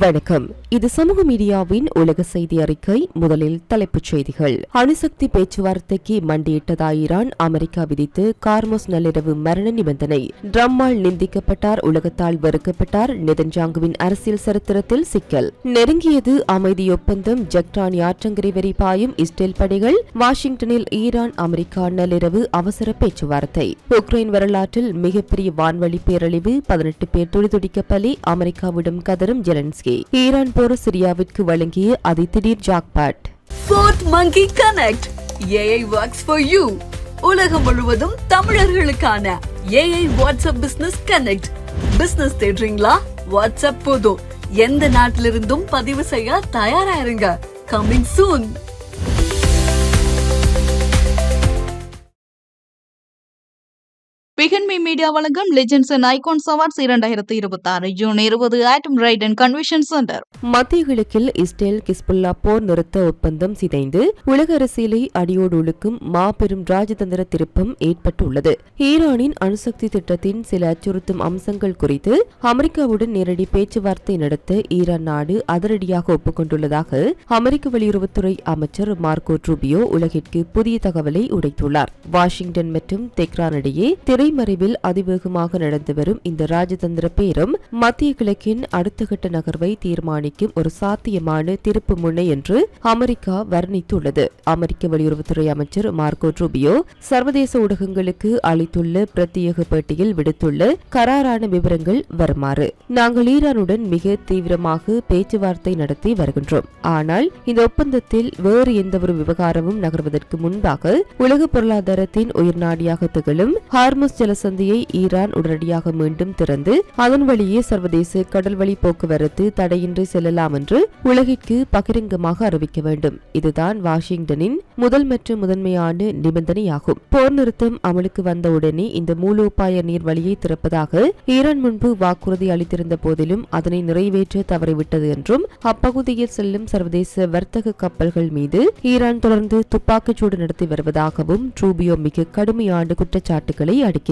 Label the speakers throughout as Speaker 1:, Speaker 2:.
Speaker 1: வணக்கம். இது சமூக மீடியாவின் உலக செய்தி அறிக்கை. முதலில் தலைப்புச் செய்திகள். அணுசக்தி பேச்சுவார்த்தைக்கு மண்டியிட்டதாய் ஈரான் அமெரிக்கா விதித்து கார்மோஸ் நள்ளிரவு மரண நிபந்தனை. ட்ரம்மால் நிந்திக்கப்பட்டார், உலகத்தால் வெறுக்கப்பட்டார். நெதன்யாங்குவின் அரசியல் சரித்திரத்தில் சிக்கல். நெருங்கியது அமைதி ஒப்பந்தம். ஜக்ரானி ஆற்றங்கரை வரி பாயும் இஸ்ரேல் படைகள். வாஷிங்டனில் ஈரான் அமெரிக்கா நள்ளிரவு அவசர பேச்சுவார்த்தை. உக்ரைன் வரலாற்றில் மிகப்பெரிய வான்வழி பேரழிவு. 18 பேர் துடிதுடிக்க பலி. அமெரிக்காவிடம் கதரும் ஜெலன்ஸ்கி. ஈரான் போர் சிரியாவிற்கு வழங்கிய அதிதிடீர் jackpot.
Speaker 2: Fourth Monkey Connect. AI works for you. உலகம் முழுவதும் தமிழர்களுக்கான AI WhatsApp business connect. Business தேடுறீங்களா? வாட்ஸ்அப் போதும். எந்த நாட்டிலிருந்தும் பதிவு செய்ய தயாரா இருங்க. Coming soon.
Speaker 3: பிகன்மி மீடியா வழங்கும் legends and icons awards 2026 June 20 ஆட்டம் ரைடன் கன்வென்ஷன் சென்டர்.
Speaker 1: மத்திய கிழக்கில் இஸ்ரேல் கிஸ்புல்லா போர் நிறுத்த ஒப்பந்தம் சிதைந்து உலக அரசியலை அடியோடு ஒழுக்கும் மாபெரும் ராஜதந்திர திருப்பம் ஏற்பட்டுள்ளது. ஈரானின் அணுசக்தி திட்டத்தின் சில அச்சுறுத்தும் அம்சங்கள் குறித்து அமெரிக்காவுடன் நேரடி பேச்சுவார்த்தை நடத்த ஈரான் நாடு அதிரடியாக ஒப்புக்கொண்டுள்ளதாக அமெரிக்க வெளியுறவுத்துறை அமைச்சர் மார்கோ ரூபியோ உலகிற்கு புதிய தகவலை உடைத்துள்ளார். வாஷிங்டன் மற்றும் தெஹ்ரான் இடையே மறைவில் அதிவேகமாக நடந்து வரும் இந்த ராஜதந்திர பேரம் மத்திய கிழக்கின் அடுத்த கட்ட நகர்வை தீர்மானிக்கும் ஒரு சாத்தியமான திருப்பு முனை என்று அமெரிக்கா வர்ணித்துள்ளது. அமெரிக்க வெளியுறவுத்துறை அமைச்சர் மார்கோ ரூபியோ சர்வதேச ஊடகங்களுக்கு அளித்துள்ள பிரத்யேக பேட்டியில் விடுத்துள்ள கராரான விவரங்கள் வருமாறு: நாங்கள் ஈரானுடன் மிக தீவிரமாக பேச்சுவார்த்தை நடத்தி வருகின்றோம். ஆனால் இந்த ஒப்பந்தத்தில் வேறு எந்தவொரு விவகாரமும் நகர்வதற்கு முன்பாக உலக பொருளாதாரத்தின் உயிர்நாடியாக திகழும் ஹார்முஸ் ஜலசந்தியை ஈரான் உடனடியாக மீண்டும் திறந்து அதன் வழியே சர்வதேச கடல்வழி போக்குவரத்து தடையின்றி செல்லலாம் என்று உலகிற்கு பகிரங்கமாக அறிவிக்க வேண்டும். இதுதான் வாஷிங்டனின் முதல் மற்றும் முதன்மையான நிபந்தனையாகும். போர் நிறுத்தம் அமலுக்கு வந்தவுடனே இந்த மூலோபாய நீர்வழியை திறப்பதாக ஈரான் முன்பு வாக்குறுதி அளித்திருந்த போதிலும் அதனை நிறைவேற்ற தவறிவிட்டது என்றும் அப்பகுதியில் செல்லும் சர்வதேச வர்த்தக கப்பல்கள் மீது ஈரான் தொடர்ந்து துப்பாக்கிச்சூடு நடத்தி வருவதாகவும் ரூபியோ மிக கடுமையான குற்றச்சாட்டுகளை அடுக்கினார்.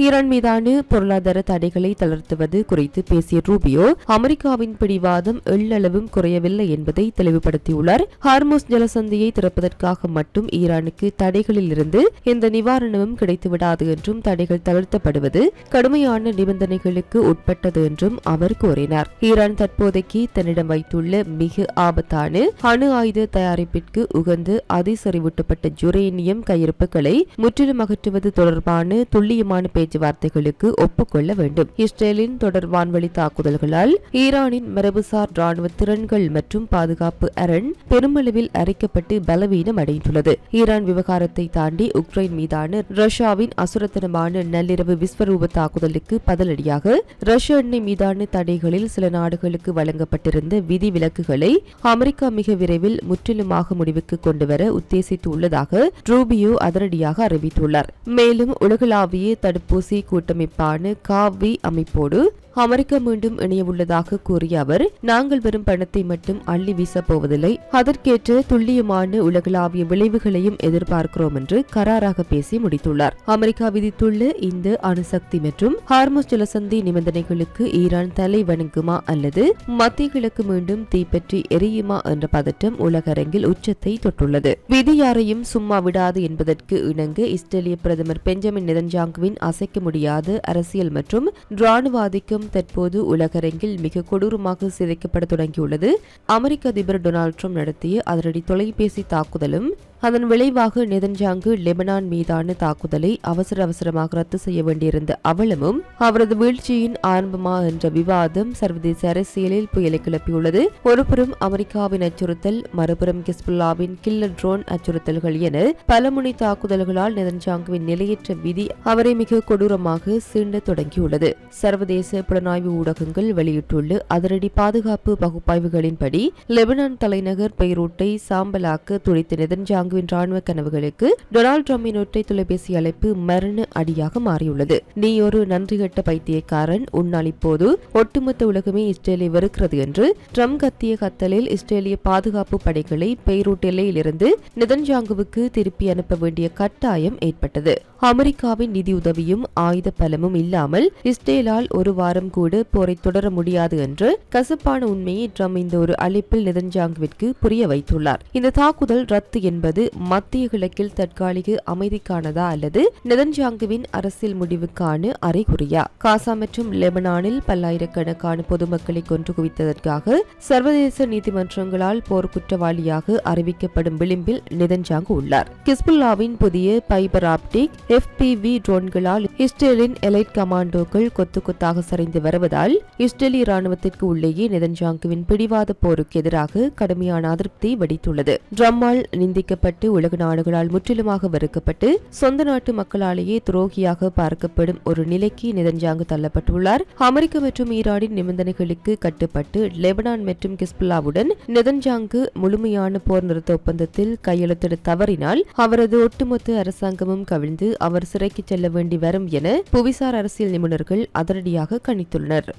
Speaker 1: ஈரான் மீதான பொருளாதார தடைகளை தளர்த்துவது குறித்து பேசிய ரூபியோ அமெரிக்காவின் பிடிவாதம் எள்ளளவும் குறையவில்லை என்பதை தெளிவுபடுத்தியுள்ளார். ஹார்முஸ் ஜலசந்தியை திறப்பதற்காக மட்டும் ஈரானுக்கு தடைகளில் இருந்து எந்த நிவாரணமும் கிடைத்துவிடாது என்றும் தடைகள் தளர்த்தப்படுவது கடுமையான நிபந்தனைகளுக்கு உட்பட்டது என்றும் அவர் கூறினார். ஈரான் தற்போதைக்கு தன்னிடம் வைத்துள்ள மிக ஆபத்தான அணு ஆயுத தயாரிப்பிற்கு உகந்த அதிசெறிவூட்டப்பட்ட யுரேனியம் கையிருப்புகளை முற்றிலும் அகற்றுவது தொடர்பான துல்லியமான பேச்சுவார்த்தைகளுக்கு ஒப்புக்கொள்ள வேண்டும். இஸ்ரேலின் தொடர் வான்வழி தாக்குதல்களால் ஈரானின் மரபுசார் ராணுவ திறன்கள் மற்றும் பாதுகாப்பு அரண் பெருமளவில் அரிக்கப்பட்டு பலவீனம் அடைந்துள்ளது. ஈரான் விவகாரத்தை தாண்டி உக்ரைன் மீதான ரஷ்யாவின் அசுரத்தனமான நள்ளிரவு விஸ்வரூப தாக்குதலுக்கு பதிலடியாக ரஷ்ய எண்ணெய் மீதான தடைகளில் சில நாடுகளுக்கு வழங்கப்பட்டிருந்த விதி விலக்குகளை அமெரிக்கா மிக விரைவில் முற்றிலுமாக முடிவுக்கு கொண்டுவர உத்தேசித்துள்ளதாக ரூபியோ அதிரடியாக அறிவித்துள்ளார். மேலும் உலகளாவிய தடுப்பூசி கூட்டமைப்பான காவி அமைப்போடு அமெரிக்கா மீண்டும் இணையவுள்ளதாக கூறிய அவர், நாங்கள் வெறும் பணத்தை மட்டும் அள்ளி வீசப் போவதில்லை, அதற்கேற்ற துல்லியமான உலகளாவிய விளைவுகளையும் எதிர்பார்க்கிறோம் என்று கராராக பேசி முடித்துள்ளார். அமெரிக்கா விதித்துள்ள இந்த அணுசக்தி மற்றும் ஹார்முஸ் ஜலசந்தி நிபந்தனைகளுக்கு ஈரான் தலை வணங்குமா அல்லது மத்திய கிழக்கு மீண்டும் தீப்பற்றி எரியுமா என்ற பதட்டம் உலக அரங்கில் உச்சத்தை தொட்டுள்ளது. விதி யாரையும் சும்மா விடாது என்பதற்கு இணங்க இஸ்ரேலிய பிரதமர் பெஞ்சமின் நெதன்யாங்குவின் அசைக்க முடியாத அரசியல் மற்றும் ராணுவ ஆதிக்கம் தற்போது உலகரங்கில் மிக கொடூரமாக சிதைக்கப்பட தொடங்கியுள்ளது. அமெரிக்க அதிபர் டொனால்ட் ட்ரம்ப் நடத்திய அதிரடி தொலைபேசி தாக்குதலும் அதன் விளைவாக நெதன்யாங்கு லெபனான் மீதான தாக்குதலை அவசரமாக ரத்து செய்ய வேண்டியிருந்த அவலமும் அவரது வீழ்ச்சியின் ஆரம்பமா என்ற விவாதம் சர்வதேச அரசியலில் புயலை கிளப்பியுள்ளது. ஒருபுறம் அமெரிக்காவின் அச்சுறுத்தல், மறுபுறம் கிஸ்புல்லாவின் கில்லர் ட்ரோன் அச்சுறுத்தல்கள் என பலமுனை தாக்குதல்களால் நெதன்யாங்குவின் நிலையற்ற விதி அவரை மிக கொடூரமாக சீண்ட தொடங்கியுள்ளது. சர்வதேச புலனாய்வு ஊடகங்கள் வெளியிட்டுள்ள அதிரடி பாதுகாப்பு பகுப்பாய்வுகளின்படி லெபனான் தலைநகர் பெய்ரூட்டை சாம்பலாக்க துடித்த நெதன்யாங்கு ராணுவ கனவுகளுக்கு டொனால்ட் ட்ரம்பின் ஒற்றை தொலைபேசி அழைப்பு மரண அடியாக மாறியுள்ளது. நீ ஒரு நன்றிகட்ட பைத்தியக்காரன், உன்னால் இப்போது ஒட்டுமொத்த உலகமே இஸ்ரேலை வெறுக்கிறது என்று ட்ரம்ப் கத்திய கத்தலில் இஸ்ரேலிய பாதுகாப்பு படைகளை பெய்ரூட் எல்லையிலிருந்து நெதன்யாங்குவுக்கு திருப்பி அனுப்ப வேண்டிய கட்டாயம் ஏற்பட்டது. அமெரிக்காவின் நிதியுதவியும் ஆயுத பலமும் இல்லாமல் இஸ்ரேலால் ஒரு வாரம் கூட போரை தொடர முடியாது என்று கசப்பான உண்மையை ட்ரம்ப் இந்த ஒரு அழைப்பில் நெதன்யாகுவிற்கு புரிய வைத்துள்ளார். இந்த தாக்குதல் ரத்து என்பது மத்திய கிழக்கில் தற்காலிக அமைதிக்கானதா அல்லது நெதன்யாகுவின் அரசியல் முடிவுக்கான அறிகுறியா? காசா மற்றும் லெபனானில் பல்லாயிரக்கணக்கான பொதுமக்களை கொன்று குவித்ததற்காக சர்வதேச நீதிமன்றங்களால் போர் குற்றவாளியாக அறிவிக்கப்படும் விளிம்பில் நெதன்யாகு உள்ளார். கிஸ்புல்லாவின் புதிய பைபர் ஆப்டிக் FPV ட்ரோன்களால் இஸ்ரேலின் எலைட் கமாண்டோக்கள் கொத்து கொத்தாக சரிந்து வருவதால் இஸ்ரேலிய ராணுவத்திற்கு உள்ளேயே நெதன்யாகுவின் பிடிவாத போருக்கு எதிராக கடுமையான அதிருப்தி வெடித்துள்ளது. ட்ரம்பால் நிந்திக்கப்பட்டு உலக நாடுகளால் முற்றிலுமாக வெறுக்கப்பட்டு சொந்த நாட்டு மக்களாலேயே துரோகியாக பார்க்கப்படும் ஒரு நிலைக்கு நெதன்யாகு தள்ளப்பட்டுள்ளார். அமெரிக்க மற்றும் ஈரானின் நிபந்தனைகளுக்கு கட்டுப்பட்டு லெபனான் மற்றும் கிஸ்புல்லாவுடன் நெதன்யாகு முழுமையான போர் நிறுத்த ஒப்பந்தத்தில் கையெழுத்திட தவறினால் அவரது ஒட்டுமொத்த அரசாங்கமும் கவிழ்ந்து அவர் சிறைக்கு செல்ல வேண்டி வரும் என புவிசார் அரசியல் நிபுணர்கள் அதிரடியாக கணித்துள்ளனர்.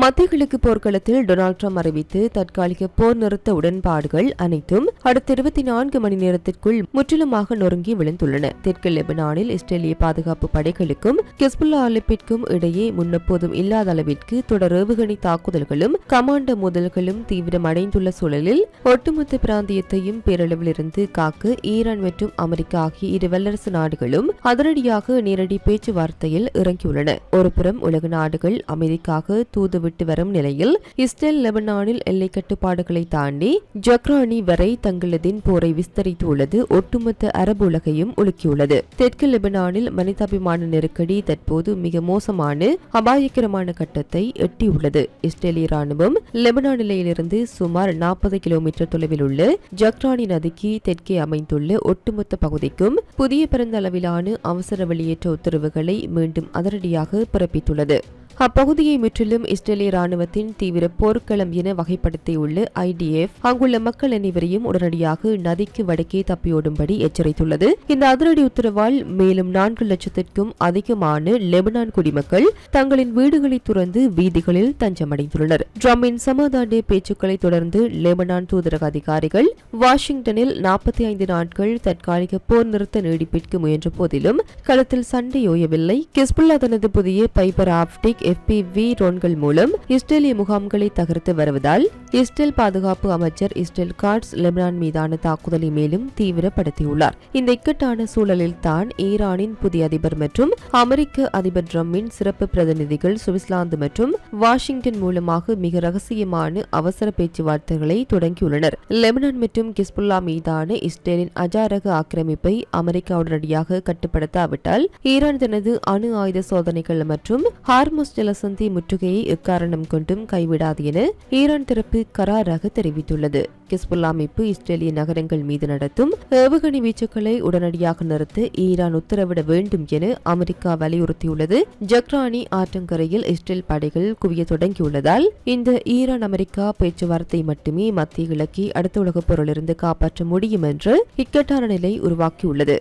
Speaker 1: மத்திய கிழக்கு போர்க்களத்தில் டொனால்ட் ட்ரம்ப் அறிவித்து தற்காலிக போர் நிறுத்த உடன்பாடுகள் அனைத்தும் அடுத்த 24 மணி நேரத்திற்குள் முற்றிலுமாக நொறுங்கி விழுந்துள்ளன. தெற்கு லெபனானில் இஸ்ரேலிய பாதுகாப்பு படைகளுக்கும் கிஸ்புல்லா அமைப்பிற்கும் இடையே முன்னெப்போதும் இல்லாத அளவிற்கு தொடர் ஏவுகணை தாக்குதல்களும் கமாண்டோ மோதல்களும் தீவிரமடைந்துள்ள சூழலில் ஒட்டுமொத்த பிராந்தியத்தையும் பேரளவில் இருந்து காக்க ஈரான் மற்றும் அமெரிக்கா ஆகிய இரு வல்லரசு நாடுகளும் அதிரடியாக நேரடி பேச்சுவார்த்தையில் இறங்கியுள்ளன. ஒருபுறம் உலக நாடுகள் அமைதிக்காக தூது விட்டு வரும் நிலையில் இஸ்ரேல் லெபனானில் எல்லை கட்டுப்பாடுகளை தாண்டி ஜக்ரானி வரை தங்களதின் போரை விஸ்தரித்துள்ளது ஒட்டுமொத்த அரபு உலகையும் உலுக்கியுள்ளது. தெற்கு லெபனானில் மனிதாபிமான நெருக்கடி தற்போது மிக மோசமான அபாயகரமான கட்டத்தை எட்டியுள்ளது. இஸ்ரேலிய ராணுவம் லெபனான் நிலையிலிருந்து சுமார் 40 கிலோமீட்டர் தொலைவில் உள்ள ஜக்ரானி நதிக்கு தெற்கே அமைந்துள்ள ஒட்டுமொத்த பகுதிக்கும் புதிய பரந்தளவிலான அவசர வெளியேற்ற உத்தரவுகளை மீண்டும் அதிரடியாக பிறப்பித்துள்ளது. அப்பகுதியை முற்றிலும் இஸ்ரேலிய ராணுவத்தின் தீவிர போர்க்களம் என வகைப்படுத்தியுள்ள IDF அங்குள்ள மக்கள் அனைவரையும் உடனடியாக நதிக்கு வடக்கே தப்பியோடும்படி எச்சரித்துள்ளது. இந்த அதிரடி உத்தரவால் மேலும் 4 லட்சத்திற்கும் அதிகமான லெபனான் குடிமக்கள் தங்களின் வீடுகளை துறந்து வீதிகளில் தஞ்சமடைந்துள்ளனர். ட்ரம்பின் சமாதான பேச்சுக்களை தொடர்ந்து லெபனான் தூதரக அதிகாரிகள் வாஷிங்டனில் 45 நாட்கள் தற்காலிக போர் நிறுத்த நீடிப்பிற்கு முயன்ற போதிலும் களத்தில் சண்டை ஓயவில்லை. கிஸ்புல்லா தனது புதிய பைபர் ஆப்டிக் FPV ட்ரோன்கள் மூலம் இஸ்ரேலிய முகாம்களை தகர்த்து வருவதால் இஸ்ரேல் பாதுகாப்பு அமைச்சர் இஸ்ரேல் காட்ஸ் லெபனான் மீதான தாக்குதலை மேலும் தீவிரப்படுத்தியுள்ளார். இந்த இக்கட்டான சூழலில் தான் ஈரானின் புதிய அதிபர் மற்றும் அமெரிக்க அதிபர் ட்ரம்பின் சிறப்பு பிரதிநிதிகள் சுவிட்சர்லாந்து மற்றும் வாஷிங்டன் மூலமாக மிக ரகசியமான அவசர பேச்சுவார்த்தைகளை தொடங்கியுள்ளனர். லெபனான் மற்றும் கிஸ்புல்லா மீதான இஸ்ரேலின் அஜாரக ஆக்கிரமிப்பை அமெரிக்கா உடனடியாக கட்டுப்படுத்தாவிட்டால் ஈரான் தனது அணு ஆயுத சோதனைகள் மற்றும் ஹார்முஸ் ஜலசந்தி முற்றுகையை எக்காரணம் கொண்டும் கைவிடாது என ஈரான் தரப்பு கராராக தெரிவித்துள்ளது. கிஸ்புல்லா அமைப்பு இஸ்ரேலிய நகரங்கள் மீது நடத்தும் ஏவுகணை வீச்சுக்களை உடனடியாக நிறுத்த ஈரான் உத்தரவிட வேண்டும் என அமெரிக்கா வலியுறுத்தியுள்ளது. ஜக்ரானி ஆற்றங்கரையில் இஸ்ரேல் படைகள் குவிய தொடங்கியுள்ளதால் இந்த ஈரான் அமெரிக்கா பேச்சுவார்த்தை மட்டுமே மத்திய கிழக்கை அடுத்த உலகப் போரிலிருந்து காப்பாற்ற முடியும் என்று இக்கட்டான நிலை உருவாக்கியுள்ளது.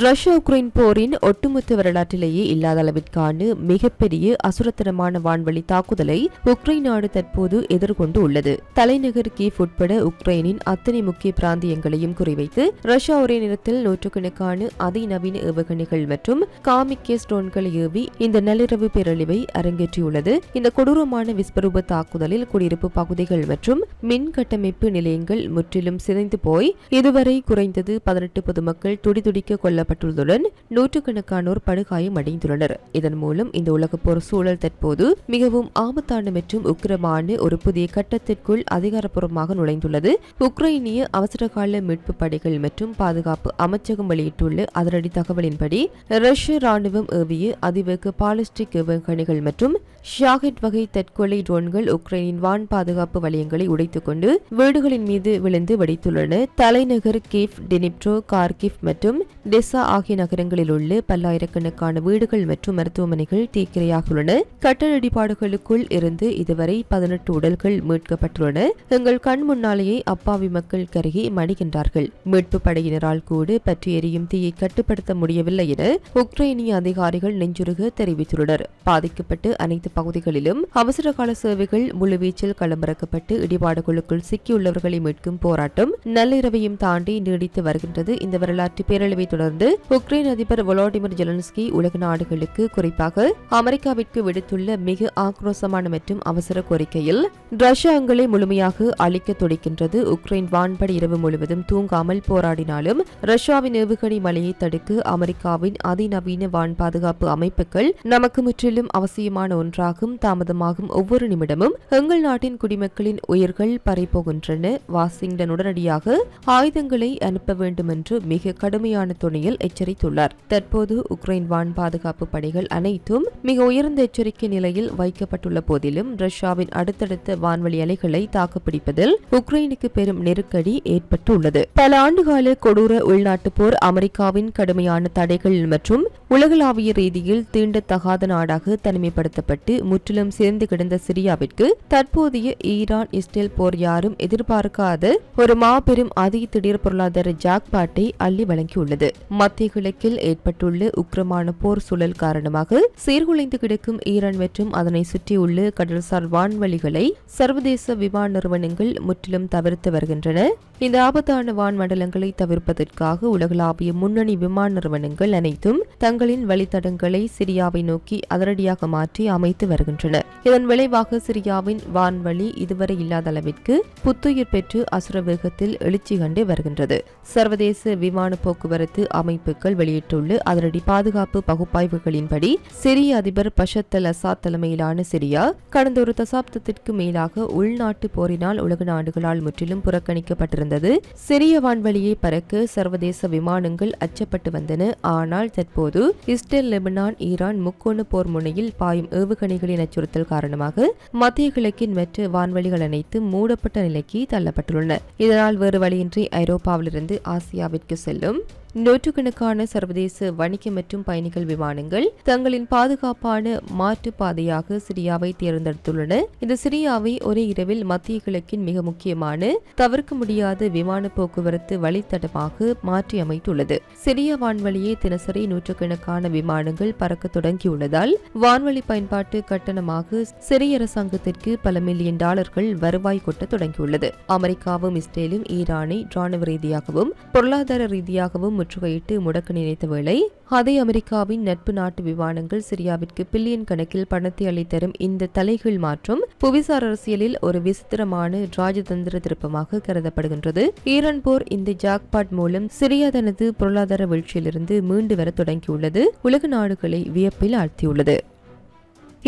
Speaker 1: ரஷ்யா உக்ரைன் போரின் ஒட்டுமொத்த வரலாற்றிலேயே இல்லாத அளவிற்கான மிகப்பெரிய அசுரத்தனமான வான்வழி தாக்குதலை உக்ரைன் நாடு தற்போது எதிர்கொண்டு உள்ளது. தலைநகர் கீவ் உட்பட உக்ரைனின் அத்தனை முக்கிய பிராந்தியங்களையும் குறிவைத்து ரஷ்யா ஒரே நேரத்தில் நூற்றுக்கணக்கான அதிநவீன ஏவுகணைகள் மற்றும் காமிக்கேஸ் ட்ரோன்களை ஏவி இந்த நள்ளிரவு பேரழிவை அரங்கேற்றியுள்ளது. இந்த கொடூரமான விஸ்வரூப தாக்குதலில் குடியிருப்பு பகுதிகள் மற்றும் மின் கட்டமைப்பு நிலையங்கள் முற்றிலும் சிதைந்து போய் இதுவரை குறைந்தது 18 பொதுமக்கள் துடிதுடிக்க கொல்லப்பட்டுள்ளதுடன் நூற்றுக்கணக்கானோர் படுகாயம் அடைந்துள்ளனர். இதன் மூலம் இந்த உலகப் போர் சூழல் தற்போது மிகவும் ஆபத்தான மற்றும் உக்கிரமான ஒரு புதிய கட்டத்திற்குள் அதிகாரப்பூர்வமாக நுழைந்துள்ளது. உக்ரைனிய அவசரகால மீட்பு படைகள் மற்றும் பாதுகாப்பு அமைச்சகம் வெளியிட்டுள்ள அதிரடி தகவலின்படி ரஷ்ய ராணுவம் ஏவிய அதிவேக பாலிஸ்டிக் ஏவுகணைகள் மற்றும் ஷாஹெட் வகை தற்கொலை ட்ரோன்கள் உக்ரைனின் வான் பாதுகாப்பு வலயங்களை உடைத்துக் கொண்டு வீடுகளின் மீது விழுந்து வெடித்துள்ளன. தலைநகர் கீவ், டினிப்ரோ, கார்கிவ் மற்றும் டெசா ஆகிய நகரங்களில் உள்ள பல்லாயிரக்கணக்கான வீடுகள் மற்றும் மருத்துவமனைகள் தீக்கிரையாகியுள்ளன. கட்டட இடிபாடுகளுக்குள் இருந்து இதுவரை 18 உடல்கள் மீட்கப்பட்டுள்ளன. எங்கள் கண் முன்னாலேயே அப்பாவி மக்கள் கருகி மடிகின்றார்கள். மீட்பு படையினரால் கூட பற்றி எரியும் தீயை கட்டுப்படுத்த முடியவில்லை என உக்ரைனிய அதிகாரிகள் நெஞ்சுருக தெரிவித்துள்ளனர். பாதிக்கப்பட்டு அனைத்து பகுதிகளிலும் அவசரகால சேவைகள் முழுவீச்சில் களமிறக்கப்பட்டு இடிபாடுகளுக்குள் சிக்கியுள்ளவர்களை மீட்கும் போராட்டம் நள்ளிரவையும் தாண்டி நீடித்து வருகின்றது. இந்த வரலாற்று பேரழிவை தொடர்ந்து உக்ரைன் அதிபர் வோலோடிமிர் ஜெலன்ஸ்கி உலக நாடுகளுக்கு குறிப்பாக அமெரிக்காவிற்கு விடுத்துள்ள மிக ஆக்ரோஷமான மற்றும் அவசர கோரிக்கையில் ரஷ்யா எங்களை முழுமையாக அழிக்க துடிக்கின்றது. உக்ரைன் வான்படை இரவு முழுவதும் தூங்காமல் போராடினாலும் ரஷ்யாவின் ஏவுகணை மழையை தடுக்க அமெரிக்காவின் அதிநவீன வான் பாதுகாப்பு அமைப்புகள் நமக்கு முற்றிலும் அவசியமான ஒன்றாகும். தாமதமாகும் ஒவ்வொரு நிமிடமும் எங்கள் நாட்டின் குடிமக்களின் உயிர்கள் பறிபோகின்றன. வாஷிங்டன் உடனடியாக ஆயுதங்களை அனுப்ப வேண்டும் என்று மிக கடுமையான துணையில் எச்சரித்துள்ளார். தற்போது உக்ரைன் வான் பாதுகாப்பு படைகள் அனைத்தும் மிக உயர்ந்த எச்சரிக்கை நிலையில் வைக்கப்பட்டுள்ள போதிலும் ரஷ்யாவின் அடுத்தடுத்த வான்வழி அலைகளை தாக்குப்பிடிப்பதில் உக்ரைனுக்கு பெரும் நெருக்கடி ஏற்பட்டுள்ளது. பல ஆண்டுகால கொடூர உள்நாட்டு போர் அமெரிக்காவின் கடுமையான தடைகள் மற்றும் உலகளாவிய ரீதியில் தீண்டத்தகாத நாடாக தனிமைப்படுத்தப்பட்டு முற்றிலும் சேர்ந்து கிடந்த சிரியாவிற்கு தற்போதைய ஈரான் இஸ்ரேல் போர் யாரும் எதிர்பார்க்காத ஒரு மாபெரும் அதி திடீர் பொருளாதார ஜாக்பாட்டை அள்ளி வழங்கியுள்ளது. மத்திய கிழக்கில் ஏற்பட்டுள்ள உக்கிரமான போர் சூழல் காரணமாக சீர்குலைந்து கிடக்கும் ஈரான் மற்றும் அதனை சுற்றியுள்ள கடல்சார் வான்வழிகளை சர்வதேச விமான நிறுவனங்கள் முற்றிலும் தவிர்த்து வருகின்றன. இந்த ஆபத்தான வான் மண்டலங்களை தவிர்ப்பதற்காக உலகளாவிய முன்னணி விமான நிறுவனங்கள் அனைத்தும் தங்களின் வழித்தடங்களை சிரியாவை நோக்கி அதிரடியாக மாற்றி அமைத்து வருகின்றன. இதன் விளைவாக சிரியாவின் வான்வழி இதுவரை இல்லாத அளவிற்கு புத்துயிர் பெற்று அசுர வேகத்தில் எழுச்சி கண்டு வருகின்றது. சர்வதேச விமான போக்குவரத்து அமைப்புகள் வெளியிட்டுள்ள அதிரடி பாதுகாப்பு பகுப்பாய்வுகளின்படி சிரிய அதிபர் பஷர் அல் அசாத் தலைமையிலான சிரியா கடந்த ஒரு தசாப்தத்திற்கு மேலாக உள்நாட்டு போரினால் உலக நாடுகளால் முற்றிலும் புறக்கணிக்கப்பட்டிருந்தது. சிரிய வான்வழியை பறக்க சர்வதேச விமானங்கள் அச்சப்பட்டு வந்தன. ஆனால் தற்போது இஸ்ரேல், லெபனான், ஈரான் முக்கோண போர் முனையில் பாயும் ஏவுகணைகளின் அச்சுறுத்தல் காரணமாக மத்திய கிழக்கின் மற்ற வான்வழிகள் அனைத்தும் மூடப்பட்ட நிலைக்கு தள்ளப்பட்டுள்ளன. இதனால் வேறு வழியின்றி ஐரோப்பாவிலிருந்து ஆசியாவிற்கு செல்லும் நூற்றுக்கணக்கான சர்வதேச வணிக மற்றும் பயணிகள் விமானங்கள் தங்களின் பாதுகாப்பான மாற்று பாதையாக சிரியாவை தேர்ந்தெடுத்துள்ளன. இந்த சிரியாவை ஒரே இரவில் மத்திய கிழக்கின் மிக முக்கியமான தவிர்க்க முடியாத விமான போக்குவரத்து வழித்தடமாக மாற்றி அமைத்துள்ளது. சிரிய வான்வழியை தினசரி நூற்றுக்கணக்கான விமானங்கள் பறக்க தொடங்கியுள்ளதால் வான்வழி பயன்பாட்டு கட்டணமாக சிரிய அரசாங்கத்திற்கு பல மில்லியன் டாலர்கள் வருவாய் கொட்ட தொடங்கியுள்ளது. அமெரிக்காவும் இஸ்ரேலும் ஈரானை ராணுவ ரீதியாகவும் பொருளாதார ரீதியாகவும் முற்றுகையிட்டு முடக்க நினைத்த வேளை அதே அமெரிக்காவின் நட்பு நாட்டு விமானங்கள் சிரியாவிற்கு பில்லியன் கணக்கில் பணத்தை அளித்தரும் இந்த தலைகீழ் மாற்றம் புவிசார் அரசியலில் ஒரு விசித்திரமான ராஜதந்திர திருப்பமாக கருதப்படுகின்றது. ஈரான் போர் இந்த ஜாக்பாட் மூலம் சிரியா தனது பொருளாதார வீழ்ச்சியிலிருந்து மீண்டு வர தொடங்கியுள்ளது. உலக நாடுகளை வியப்பில் ஆழ்த்தியுள்ளது.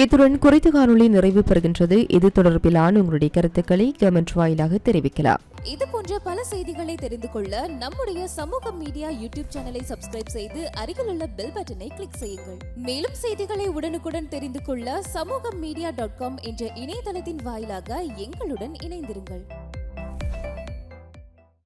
Speaker 1: இத்துடன் குறித்த காணொலி நிறைவு பெறுகின்றது. இது தொடர்பிலான உங்களுடைய கருத்துக்களை கமெண்ட் வாயிலாக தெரிவிக்கலாம்.
Speaker 4: இது போன்ற பல செய்திகளை தெரிந்து கொள்ள நம்முடைய சமூக மீடியா யூடியூப் சேனலை சப்ஸ்கிரைப் செய்து அருகில் உள்ள பெல் பட்டனை கிளிக் செய்யுங்கள். மேலும் செய்திகளை உடனுக்குடன் தெரிந்து கொள்ள சமூகமீடியா.com என்ற இணையதளத்தின் வாயிலாக எங்களுடன் இணைந்திருங்கள்.